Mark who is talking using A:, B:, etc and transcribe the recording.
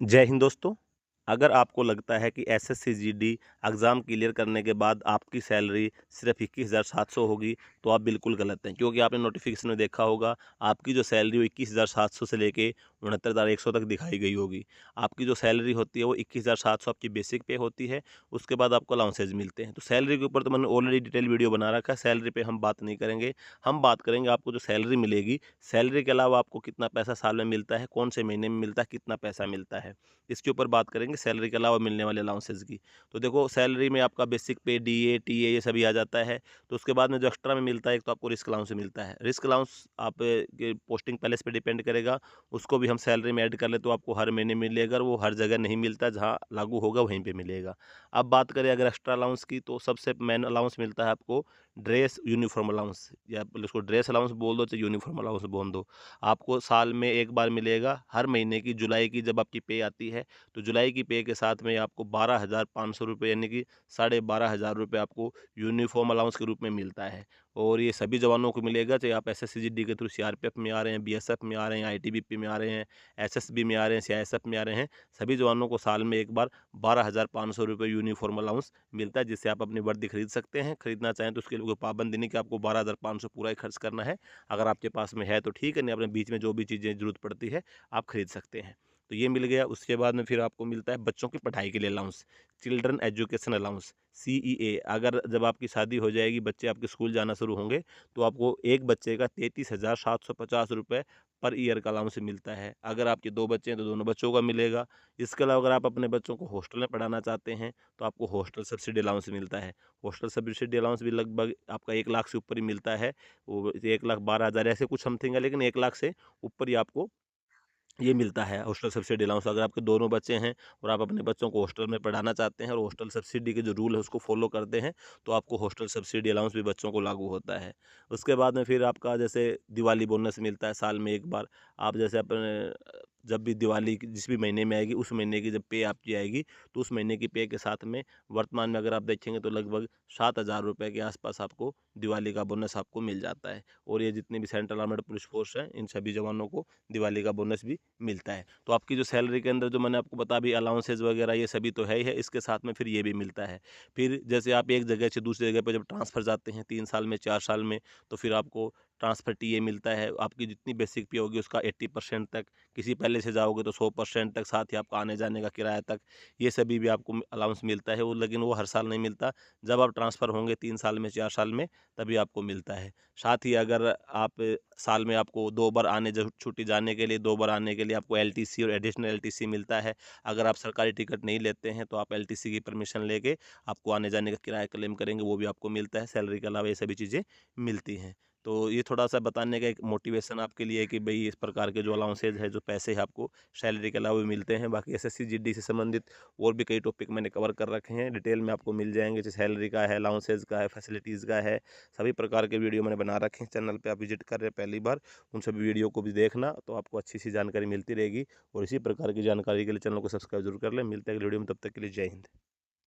A: जय हिंद दोस्तों। अगर आपको लगता है कि एसएससी-जीडी एग्ज़ाम क्लियर करने के बाद आपकी सैलरी सिर्फ 21,700 होगी, तो आप बिल्कुल गलत हैं। क्योंकि आपने नोटिफिकेशन में देखा होगा, आपकी जो सैलरी वो 21,700 से लेके 69,100 तक दिखाई गई होगी। आपकी जो सैलरी होती है वो 21,700 आपकी बेसिक पे होती है, उसके बाद आपको अलाउंसेस मिलते हैं। तो सैलरी के ऊपर तो मैंने ऑलरेडी डिटेल वीडियो बना रखा है, सैलरी पे हम बात नहीं करेंगे। हम बात करेंगे आपको जो सैलरी मिलेगी, सैलरी के अलावा आपको कितना पैसा साल में मिलता है, कौन से महीने में मिलता है, कितना पैसा मिलता है। इसके ऊपर बात करेंगे सैलरी के अलावा मिलने वाले अलाउंसेस की। तो देखो सैलरी में आपका बेसिक पे, डीए, टीए ये सभी आ जाता है। तो उसके बाद में जो एक्स्ट्रा में मिलता है, एक तो आपको रिस्क अलाउंस मिलता है। रिस्क अलाउंस आप के पोस्टिंग पैलेस पे डिपेंड करेगा, उसको भी हम सैलरी में ऐड कर ले तो आपको हर महीने मिलेगा, और वो हर जगह नहीं मिलता, जहाँ लागू होगा वहीं पे मिलेगा। अब बात करें अगर एक्स्ट्रा अलाउंस की, तो सबसे मेन अलाउंस मिलता है आपको ड्रेस यूनिफ़ॉर्म अलाउंस, या उसको ड्रेस अलाउंस बोल दो चाहे यूनिफ़ॉर्म अलाउंस बोल दो। आपको साल में एक बार मिलेगा, हर महीने की जुलाई की जब आपकी पे आती है, तो जुलाई की पे के साथ में आपको 12,500 रुपये यानी कि 12,500 रुपये आपको यूनिफ़ॉर्म अलाउंस के रूप में मिलता है। और ये सभी जवानों को मिलेगा, चाहे आप एसएससी-जीडी के थ्रू सीआरपीएफ में आ रहे हैं, बीएसएफ में आ रहे हैं, आईटीबीपी में आ रहे हैं, एसएसबी में आ रहे हैं, सीआईएसएफ में आ रहे हैं। सभी जवानों को साल में एक बार 12,500 रुपये यूनिफ़ॉर्म अलाउंस मिलता है, जिससे आप अपनी वर्दी खरीद सकते हैं। खरीदना चाहें तो उसके लिए कोई पाबंदी नहीं कि आपको 12,500 पूरा ही खर्च करना है। अगर आपके पास में है तो ठीक है, नहीं अपने बीच में जो भी चीज़ें ज़रूरत पड़ती है, आप खरीद सकते हैं। तो ये मिल गया। उसके बाद में फिर आपको मिलता है बच्चों की पढ़ाई के लिए allowance, children education allowance, CEA. अगर जब आपकी शादी हो जाएगी, बच्चे आपके स्कूल जाना शुरू होंगे, तो आपको एक बच्चे का 33,750 रुपये पर ईयर का अलाउंस मिलता है। अगर आपके 2 बच्चे हैं तो दोनों बच्चों का मिलेगा। इसके अलावा अगर आप अपने बच्चों को हॉस्टल में पढ़ाना चाहते हैं, तो आपको हॉस्टल सब्सिडी अलाउंस मिलता है। हॉस्टल सब्सिडी अलाउंस भी लगभग आपका 1 लाख से ऊपर ही मिलता है। वो 1,12,000 ऐसे कुछ समथिंग है, लेकिन 1 लाख से ऊपर ही आपको ये मिलता है हॉस्टल सब्सिडी अलाउंस। अगर आपके दोनों बच्चे हैं और आप अपने बच्चों को हॉस्टल में पढ़ाना चाहते हैं और हॉस्टल सब्सिडी के जो रूल है उसको फॉलो करते हैं, तो आपको हॉस्टल सब्सिडी अलाउंस भी बच्चों को लागू होता है। उसके बाद में फिर आपका जैसे दिवाली बोनस मिलता है साल में एक बार। आप जैसे अपने जब भी दिवाली जिस भी महीने में आएगी, उस महीने की जब पे आपकी आएगी, तो उस महीने की पे के साथ में वर्तमान में अगर आप देखेंगे तो लगभग 7,000 रुपये के आसपास आपको दिवाली का बोनस आपको मिल जाता है। और ये जितने भी सेंट्रल आर्मड पुलिस फोर्स हैं, इन सभी जवानों को दिवाली का बोनस भी मिलता है। तो आपकी जो सैलरी के अंदर जो मैंने आपको बताया अभी अलाउंसेस वगैरह ये सभी तो है ही है, इसके साथ में फिर ये भी मिलता है। फिर जैसे आप एक जगह से दूसरी जगह पे जब ट्रांसफ़र जाते हैं 3 साल में, 4 साल में, तो फिर आपको ट्रांसफ़र टीए मिलता है। आपकी जितनी बेसिक पे होगी उसका 80% तक, किसी पहले से जाओगे तो 100% तक, साथ ही आपका आने-जाने का किराया तक, ये सभी भी आपको अलाउंस मिलता है। वो लेकिन वो हर साल नहीं मिलता, जब आप ट्रांसफ़र होंगे 3 साल में, 4 साल में, तभी आपको मिलता है। साथ ही अगर आप साल में आपको 2 बार आने ज छुट्टी जाने के लिए, 2 बार आने के लिए आपको एलटीसी और एडिशनल एलटीसी मिलता है। अगर आप सरकारी टिकट नहीं लेते हैं, तो आप एलटीसी की परमिशन लेके आपको आने-जाने का किराया क्लेम करेंगे, वो भी आपको मिलता है। सैलरी के अलावा ये सभी चीज़ें मिलती हैं। तो ये थोड़ा-सा बताने का एक मोटिवेशन आपके लिए है कि भई इस प्रकार के जो अलाउंसेज़ है, जो पैसे हैं आपको सैलरी के अलावा भी मिलते हैं। बाकी एसएससी, जीडी से संबंधित और भी कई टॉपिक मैंने कवर कर रखे हैं, डिटेल में आपको मिल जाएँगे। जैसे सैलरी का है, अलाउंसेज़ का है, फैसिलिटीज़ का है, सभी प्रकार के वीडियो मैंने बना रखे हैं। चैनल पे आप विज़िट कर रहे हैं पहली बार, उन सभी वीडियो को भी देखना, तो आपको अच्छी-सी जानकारी मिलती रहेगी। और इसी प्रकार की जानकारी के लिए चैनल को सब्सक्राइब ज़रूर कर लें। मिलते हैं अगली वीडियो में, तब तक के लिए जय हिंद।